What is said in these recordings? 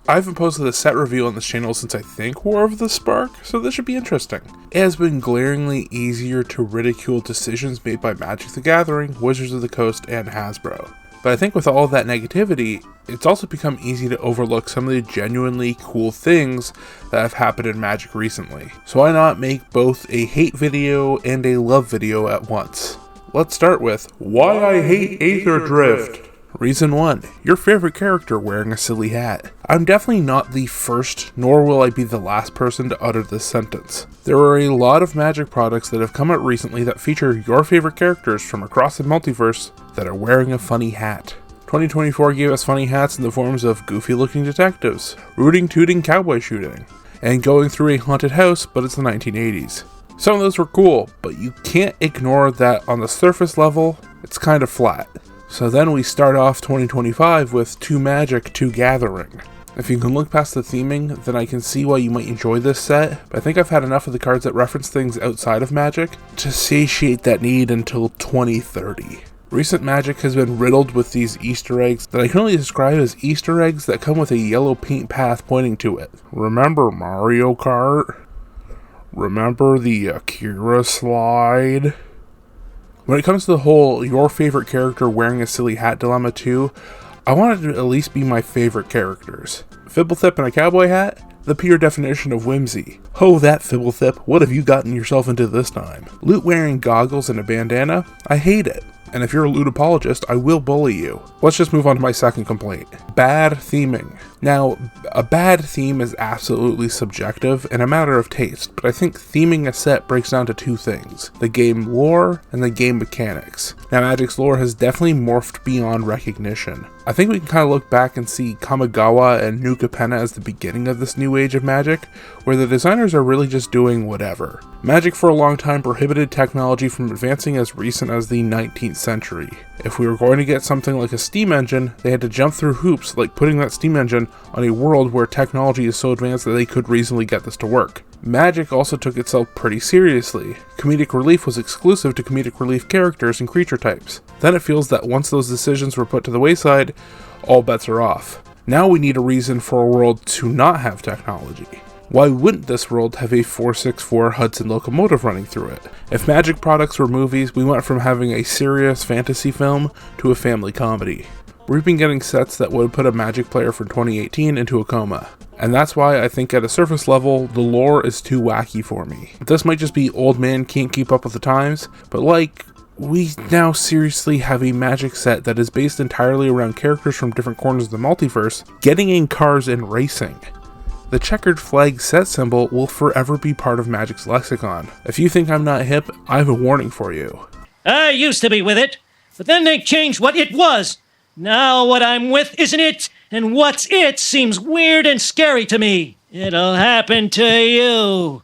I haven't posted a set review on this channel since I think War of the Spark, so this should be interesting. It has been glaringly easier to ridicule decisions made by Magic the Gathering, Wizards of the Coast, and Hasbro. But I think with all of that negativity, it's also become easy to overlook some of the genuinely cool things that have happened in Magic recently. So why not make both a hate video and a love video at once? Let's start with why I hate Aetherdrift. Reason 1. Your favorite character wearing a silly hat. I'm definitely not the first, nor will I be the last person to utter this sentence. There are a lot of Magic products that have come out recently that feature your favorite characters from across the multiverse that are wearing a funny hat. 2024 gave us funny hats in the forms of goofy-looking detectives, rooting tooting cowboy shooting, and going through a haunted house, but it's the 1980s. Some of those were cool, but you can't ignore that on the surface level, it's kind of flat. So then we start off 2025 with 2 Magic, 2 Gathering. If you can look past the theming, then I can see why you might enjoy this set, but I think I've had enough of the cards that reference things outside of Magic to satiate that need until 2030. Recent Magic has been riddled with these Easter eggs that I can only describe as Easter eggs that come with a yellow paint path pointing to it. Remember Mario Kart? Remember the Akira slide? When it comes to the whole your favorite character wearing a silly hat dilemma too, I want it to at least be my favorite characters. Fibblethip in a cowboy hat? The pure definition of whimsy. Oh, that Fibblethip, what have you gotten yourself into this time? Loot wearing goggles and a bandana? I hate it. And if you're a loot apologist, I will bully you. Let's just move on to my second complaint. Bad theming. Now, a bad theme is absolutely subjective and a matter of taste, but I think theming a set breaks down to 2 things: the game lore and the game mechanics. Now, Magic's lore has definitely morphed beyond recognition. I think we can kind of look back and see Kamigawa and Nuka Penna as the beginning of this new age of Magic, where the designers are really just doing whatever. Magic for a long time prohibited technology from advancing as recent as the 19th century. If we were going to get something like a steam engine, they had to jump through hoops like putting that steam engine on a world where technology is so advanced that they could reasonably get this to work. Magic also took itself pretty seriously. Comedic relief was exclusive to comedic relief characters and creature types. Then it feels that once those decisions were put to the wayside, all bets are off. Now we need a reason for a world to not have technology. Why wouldn't this world have a 464 Hudson locomotive running through it? If Magic products were movies, we went from having a serious fantasy film to a family comedy. We've been getting sets that would put a Magic player from 2018 into a coma. And that's why I think at a surface level, the lore is too wacky for me. This might just be old man can't keep up with the times, but we now seriously have a Magic set that is based entirely around characters from different corners of the multiverse getting in cars and racing. The checkered flag set symbol will forever be part of Magic's lexicon. If you think I'm not hip, I have a warning for you. I used to be with it, but then they changed what it was. Now what I'm with isn't it, and what's it seems weird and scary to me. It'll happen to you.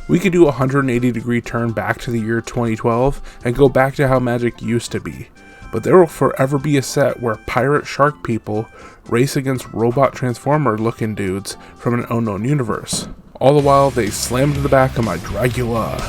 We could do a 180-degree turn back to the year 2012 and go back to how Magic used to be. But there will forever be a set where pirate shark people race against robot transformer looking dudes from an unknown universe. All the while they slam into the back of my Dragula.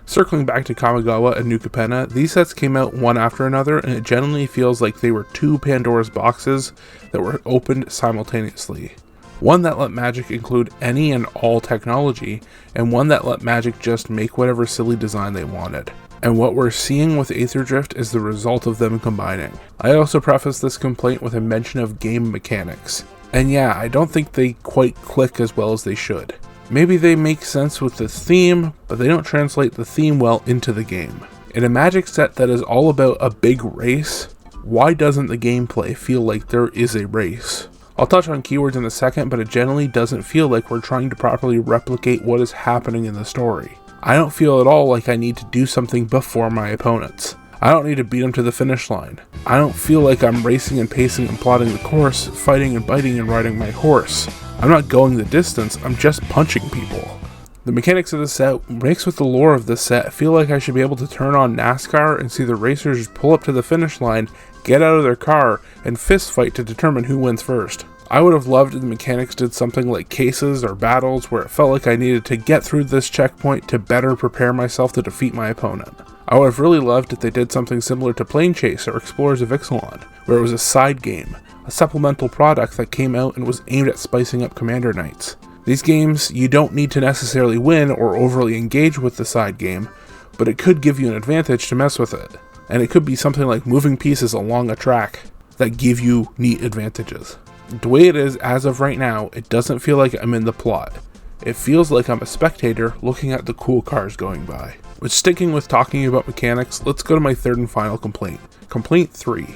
Circling back to Kamigawa and Nuka Penna, these sets came out one after another, and it generally feels like they were 2 Pandora's boxes that were opened simultaneously. One that let Magic include any and all technology, and one that let Magic just make whatever silly design they wanted. And what we're seeing with Aetherdrift is the result of them combining. I also preface this complaint with a mention of game mechanics. And yeah, I don't think they quite click as well as they should. Maybe they make sense with the theme, but they don't translate the theme well into the game. In a Magic set that is all about a big race, why doesn't the gameplay feel like there is a race? I'll touch on keywords in a second, but it generally doesn't feel like we're trying to properly replicate what is happening in the story. I don't feel at all like I need to do something before my opponents. I don't need to beat them to the finish line. I don't feel like I'm racing and pacing and plotting the course, fighting and biting and riding my horse. I'm not going the distance, I'm just punching people. The mechanics of the set, mixed with the lore of this set, feel like I should be able to turn on NASCAR and see the racers pull up to the finish line, get out of their car, and fist fight to determine who wins first. I would have loved if the mechanics did something like cases or battles where it felt like I needed to get through this checkpoint to better prepare myself to defeat my opponent. I would have really loved if they did something similar to Plane Chase or Explorers of Ixalan, where it was a side game, a supplemental product that came out and was aimed at spicing up Commander nights. These games, you don't need to necessarily win or overly engage with the side game, but it could give you an advantage to mess with it. And it could be something like moving pieces along a track that give you neat advantages. The way it is as of right now, it doesn't feel like I'm in the plot. It feels like I'm a spectator looking at the cool cars going by. But sticking with talking about mechanics, let's go to my third and final complaint. Complaint 3.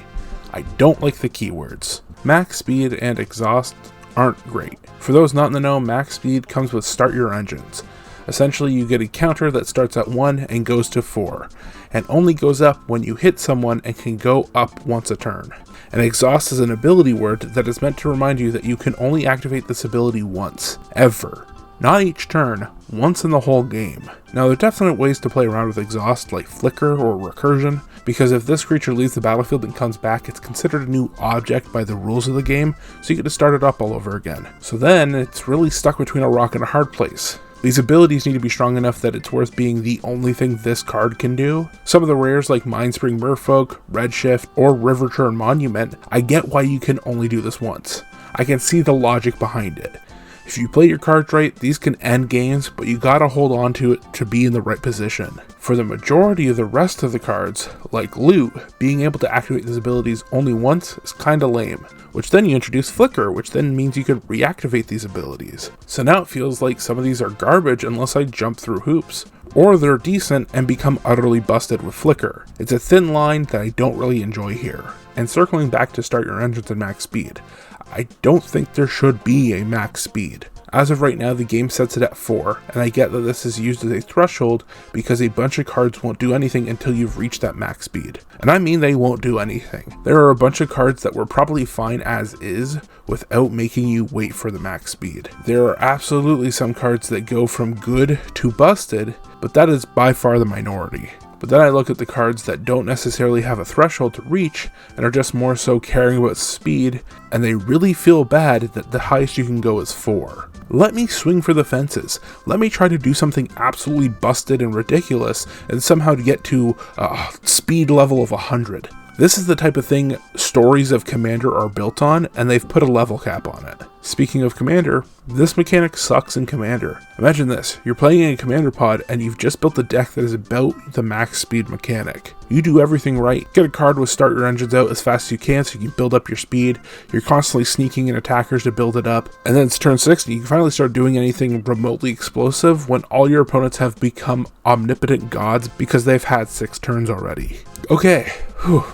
I don't like the keywords. Max speed and exhaust aren't great. For those not in the know, max speed comes with start your engines. Essentially, you get a counter that starts at 1 and goes to 4, and only goes up when you hit someone and can go up once a turn. And exhaust is an ability word that is meant to remind you that you can only activate this ability once, ever. Not each turn, once in the whole game. Now there are definite ways to play around with exhaust like flicker or recursion, because if this creature leaves the battlefield and comes back, it's considered a new object by the rules of the game, so you get to start it up all over again. So then, it's really stuck between a rock and a hard place. These abilities need to be strong enough that it's worth being the only thing this card can do. Some of the rares like Mindspring Merfolk, Redshift, or Riverturn Monument, I get why you can only do this once. I can see the logic behind it. If you play your cards right, these can end games, but you gotta hold on to it to be in the right position. For the majority of the rest of the cards, like Loot, being able to activate these abilities only once is kinda lame. Which then you introduce Flicker, which then means you can reactivate these abilities. So now it feels like some of these are garbage unless I jump through hoops. Or they're decent and become utterly busted with Flicker. It's a thin line that I don't really enjoy here. And circling back to start your engines at max speed, I don't think there should be a max speed. As of right now, the game sets it at 4, and I get that this is used as a threshold because a bunch of cards won't do anything until you've reached that max speed. And I mean they won't do anything. There are a bunch of cards that were probably fine as is without making you wait for the max speed. There are absolutely some cards that go from good to busted, but that is by far the minority. But then I look at the cards that don't necessarily have a threshold to reach and are just more so caring about speed, and they really feel bad that the highest you can go is 4. Let me swing for the fences. Let me try to do something absolutely busted and ridiculous and somehow to get to a speed level of 100. This is the type of thing stories of Commander are built on, and they've put a level cap on it. Speaking of Commander, this mechanic sucks in Commander. Imagine this, you're playing in a Commander pod and you've just built a deck that is about the max speed mechanic. You do everything right. Get a card with start your engines out as fast as you can so you can build up your speed. You're constantly sneaking in attackers to build it up. And then it's turn 60, you can finally start doing anything remotely explosive when all your opponents have become omnipotent gods because they've had 6 turns already. Okay, whew.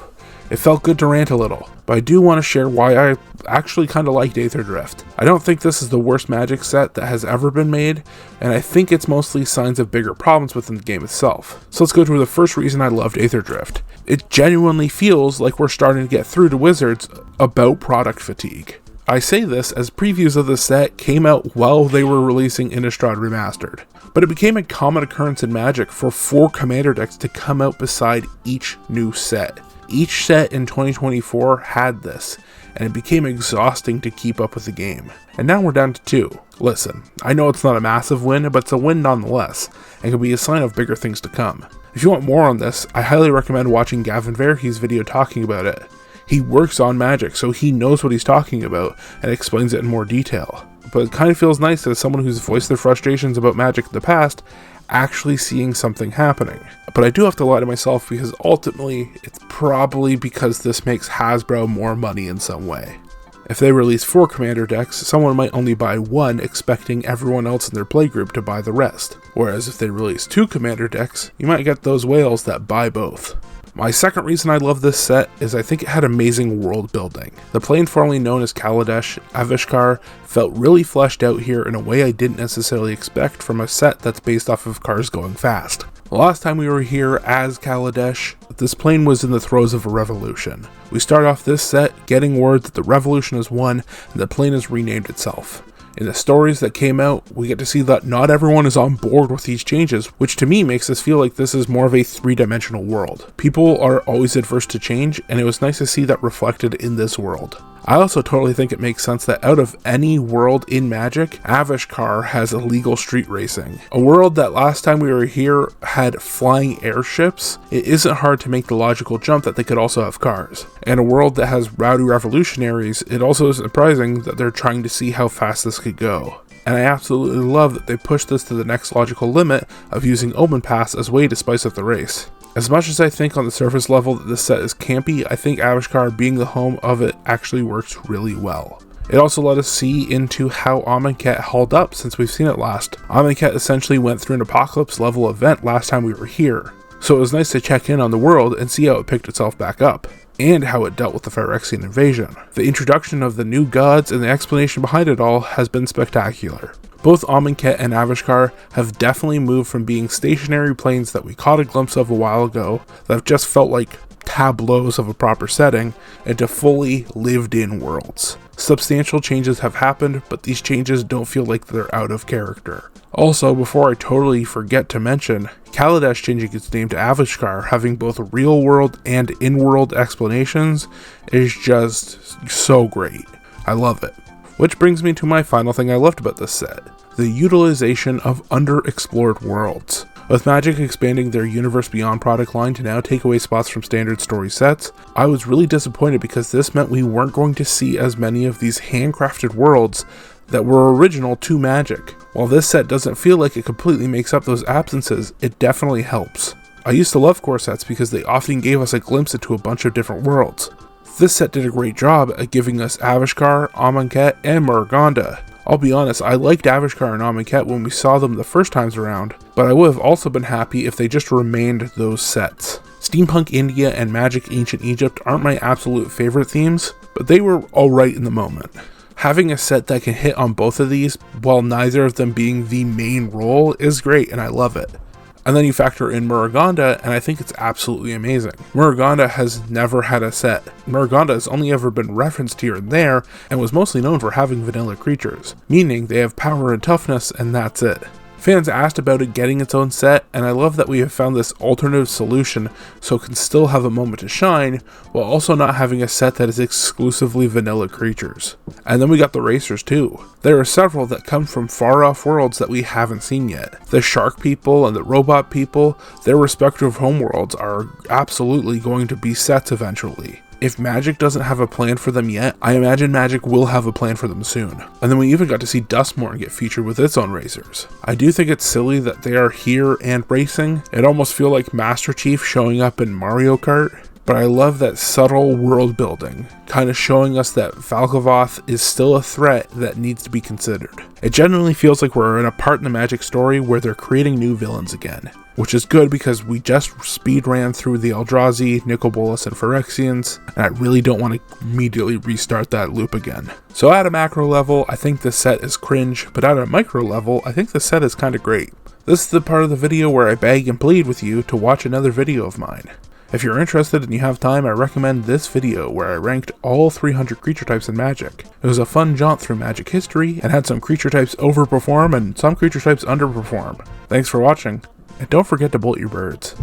It felt good to rant a little, but I do want to share why I actually kind of liked Aetherdrift. I don't think this is the worst Magic set that has ever been made, and I think it's mostly signs of bigger problems within the game itself. So let's go to the first reason I loved Aetherdrift. It genuinely feels like we're starting to get through to Wizards about product fatigue. I say this as previews of the set came out while they were releasing Innistrad Remastered, but it became a common occurrence in Magic for 4 Commander decks to come out beside each new set. Each set in 2024 had this, and it became exhausting to keep up with the game. And now we're down to 2. Listen, I know it's not a massive win, but it's a win nonetheless, and can be a sign of bigger things to come. If you want more on this, I highly recommend watching Gavin Verhey's video talking about it. He works on Magic, so he knows what he's talking about, and explains it in more detail. But it kind of feels nice as someone who's voiced their frustrations about Magic in the past, actually seeing something happening. But I do have to lie to myself because ultimately, it's probably because this makes Hasbro more money in some way. If they release 4 Commander decks, someone might only buy 1 expecting everyone else in their playgroup to buy the rest. Whereas if they release 2 Commander decks, you might get those whales that buy both. My second reason I love this set is I think it had amazing world building. The plane formerly known as Kaladesh, Avishkar, felt really fleshed out here in a way I didn't necessarily expect from a set that's based off of cars going fast. The last time we were here as Kaladesh, this plane was in the throes of a revolution. We start off this set getting word that the revolution has won and the plane has renamed itself. In the stories that came out, we get to see that not everyone is on board with these changes, which to me makes us feel like this is more of a 3-dimensional world. People are always adverse to change, and it was nice to see that reflected in this world. I also totally think it makes sense that out of any world in Magic, Avishkar has illegal street racing. A world that last time we were here had flying airships, it isn't hard to make the logical jump that they could also have cars. And a world that has rowdy revolutionaries, it also is surprising that they're trying to see how fast this could go. And I absolutely love that they pushed this to the next logical limit of using Open Pass as a way to spice up the race. As much as I think on the surface level that this set is campy, I think Avishkar being the home of it actually works really well. It also let us see into how Amonkhet held up since we've seen it last. Amonkhet essentially went through an apocalypse level event last time we were here, so it was nice to check in on the world and see how it picked itself back up, and how it dealt with the Phyrexian invasion. The introduction of the new gods and the explanation behind it all has been spectacular. Both Amonkhet and Avishkar have definitely moved from being stationary planes that we caught a glimpse of a while ago that have just felt like tableaus of a proper setting into fully lived-in worlds. Substantial changes have happened, but these changes don't feel like they're out of character. Also, before I totally forget to mention, Kaladesh changing its name to Avishkar, having both real-world and in-world explanations, is just so great. I love it. Which brings me to my final thing I loved about this set, the utilization of underexplored worlds. With Magic expanding their Universe Beyond product line to now take away spots from standard story sets, I was really disappointed because this meant we weren't going to see as many of these handcrafted worlds that were original to Magic. While this set doesn't feel like it completely makes up those absences, it definitely helps. I used to love core sets because they often gave us a glimpse into a bunch of different worlds. This set did a great job at giving us Avishkar, Amonkhet, and Muruganda. I'll be honest, I liked Avishkar and Amonkhet when we saw them the first times around, but I would have also been happy if they just remained those sets. Steampunk India and Magic Ancient Egypt aren't my absolute favorite themes, but they were alright in the moment. Having a set that can hit on both of these, while neither of them being the main role, is great and I love it. And then you factor in Muruganda, and I think it's absolutely amazing. Muruganda has never had a set. Muruganda has only ever been referenced here and there, and was mostly known for having vanilla creatures, meaning they have power and toughness, and that's it. Fans asked about it getting its own set, and I love that we have found this alternative solution so it can still have a moment to shine, while also not having a set that is exclusively vanilla creatures. And then we got the racers too. There are several that come from far off worlds that we haven't seen yet. The shark people and the robot people, their respective homeworlds are absolutely going to be sets eventually. If Magic doesn't have a plan for them yet, I imagine Magic will have a plan for them soon. And then we even got to see Duskmourn get featured with its own racers. I do think it's silly that they are here and racing. It almost feels like Master Chief showing up in Mario Kart. But I love that subtle world building, kind of showing us that Valkavoth is still a threat that needs to be considered. It genuinely feels like we're in a part in the Magic story where they're creating new villains again, which is good because we just speed ran through the Eldrazi, Nicol-Bolas, and Phyrexians, and I really don't want to immediately restart that loop again. So at a macro level, I think this set is cringe, but at a micro level, I think this set is kind of great. This is the part of the video where I beg and plead with you to watch another video of mine. If you're interested and you have time, I recommend this video where I ranked all 300 creature types in Magic. It was a fun jaunt through Magic history and had some creature types overperform and some creature types underperform. Thanks for watching, and don't forget to bolt your birds.